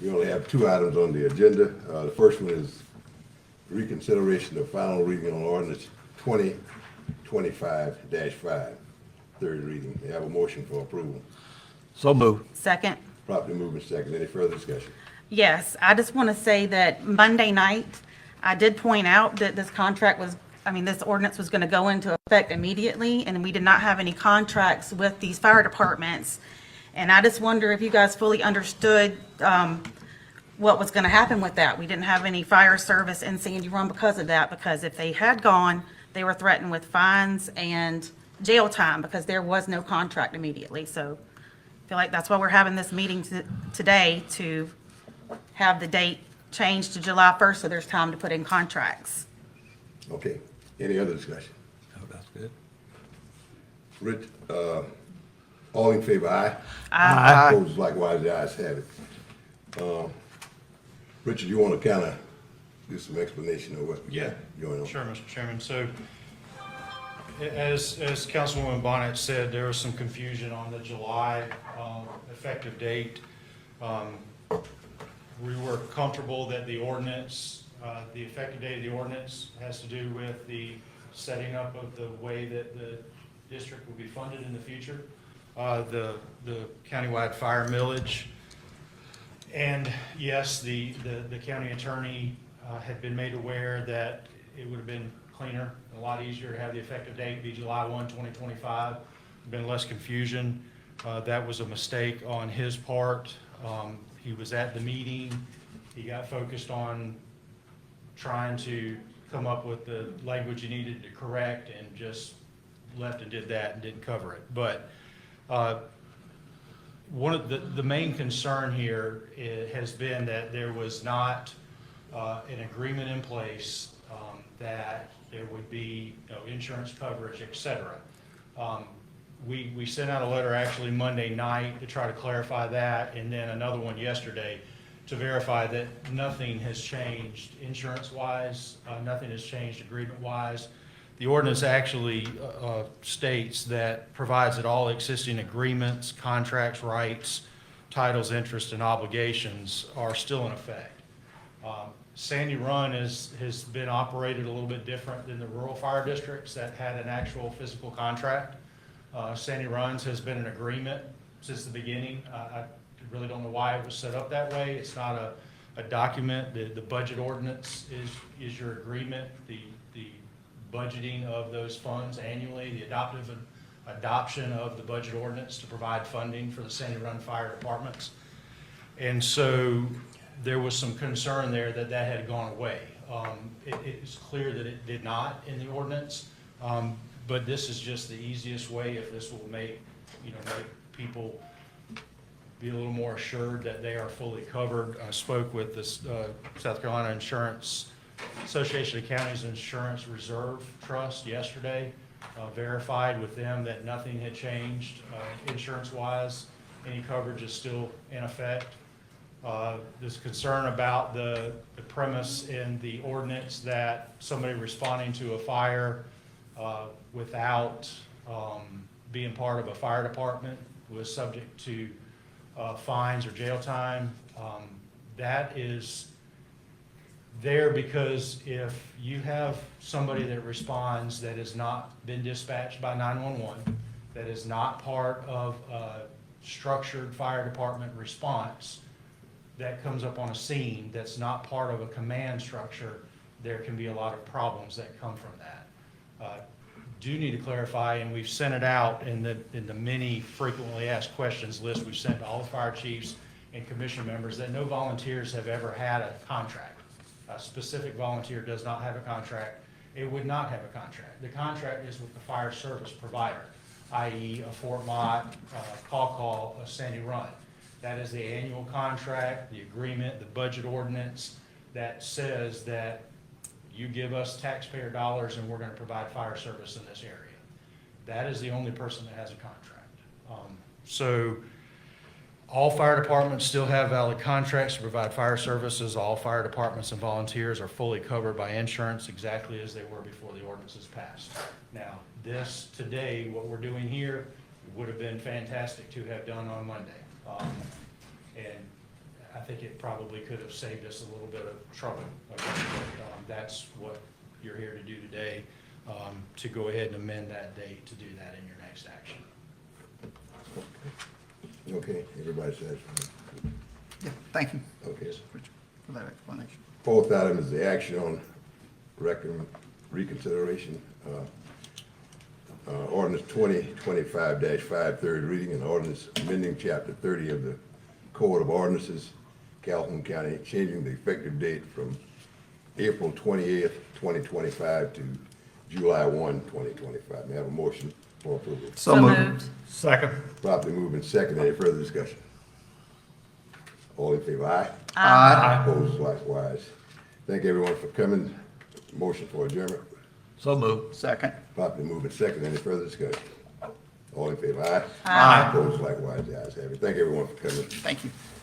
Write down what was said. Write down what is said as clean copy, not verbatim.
We only have two items on the agenda. The first one is reconsideration of final reading on ordinance 2025-5, third reading. May I have a motion for approval? So moved. Second. Properly moved and second. Any further discussion? Yes, I just want to say that Monday night, I did point out that this ordinance was going to go into effect immediately, and we did not have any contracts with these fire departments. And I just wonder if you guys fully understood what was going to happen with that. We didn't have any fire service in Sandy Run because of that, because if they had gone, they were threatened with fines and jail time because there was no contract immediately. So I feel like that's why we're having this meeting today, to have the date changed to July 1st so there's time to put in contracts. Okay. Any other discussion? Oh, that's good. Rich, all in favor, aye? Aye. Opposed, likewise, the ayes have it. Richard, you want to kind of do some explanation of what's going on? Sure, Mr. Chairman. So, as Councilwoman Bonnet said, there was some confusion on the July effective date. We were comfortable that the ordinance, the effective date of the ordinance has to do with the setting up of the way that the district will be funded in the future, the countywide fire millage. And yes, the county attorney had been made aware that it would have been cleaner, a lot easier to have the effective date be July 1, 2025. Been less confusion. That was a mistake on his part. He was at the meeting. He got focused on trying to come up with the language he needed to correct and just left and did that and didn't cover it. But one of the main concern here has been that there was not an agreement in place that there would be insurance coverage, et cetera. We sent out a letter actually Monday night to try to clarify that, and then another one yesterday to verify that nothing has changed insurance-wise, nothing has changed agreement-wise. The ordinance actually states that provides that all existing agreements, contracts, rights, titles, interests, and obligations are still in effect. Sandy Run has been operated a little bit different than the rural fire districts that had an actual physical contract. Sandy Run's has been an agreement since the beginning. I really don't know why it was set up that way. It's not a document. The budget ordinance is your agreement. The budgeting of those funds annually, the adoption of the budget ordinance to provide funding for the Sandy Run Fire Departments. And so there was some concern there that had gone away. It's clear that it did not in the ordinance, but this is just the easiest way if this will make people be a little more assured that they are fully covered. I spoke with the South Carolina Insurance Association of Counties Insurance Reserve Trust yesterday, verified with them that nothing had changed insurance-wise. Any coverage is still in effect. There's concern about the premise in the ordinance that somebody responding to a fire without being part of a fire department was subject to fines or jail time. That is there because if you have somebody that responds that has not been dispatched by 911, that is not part of a structured fire department response, that comes up on a scene that's not part of a command structure, there can be a lot of problems that come from that. Do need to clarify, and we've sent it out in the many frequently asked questions list we've sent to all the fire chiefs and commission members, that no volunteers have ever had a contract. A specific volunteer does not have a contract. It would not have a contract. The contract is with the fire service provider, i.e. a Fort Mott, call, a Sandy Run. That is the annual contract, the agreement, the budget ordinance that says that you give us taxpayer dollars and we're going to provide fire service in this area. That is the only person that has a contract. So all fire departments still have valid contracts to provide fire services. All fire departments and volunteers are fully covered by insurance exactly as they were before the ordinance was passed. Now, this today, what we're doing here, would have been fantastic to have done on Monday. And I think think it probably could have saved us a little bit of trouble. Okay, but, that's what you're here to do today, to go ahead and amend that date to do that in your next action. Okay, everybody satisfied? Yeah, thank you Okay. for that explanation. Fourth item is the action on reconsideration, ordinance 2025-5, third reading, and ordinance amending chapter 30 of the Code of Ordinances, Calhoun County, changing the effective date from April 28th, 2025 to July 1, 2025. May I have a motion for approval? So moved. Second. Properly moved and second. Any further discussion? All in favor, aye? Aye. Opposed, likewise. Thank everyone for coming. Motion for adjournment. So move. Second. Properly moved and second. Any further discussion? All in favor, aye? Aye. Opposed, likewise. The ayes have it. Thank everyone for coming. Thank you.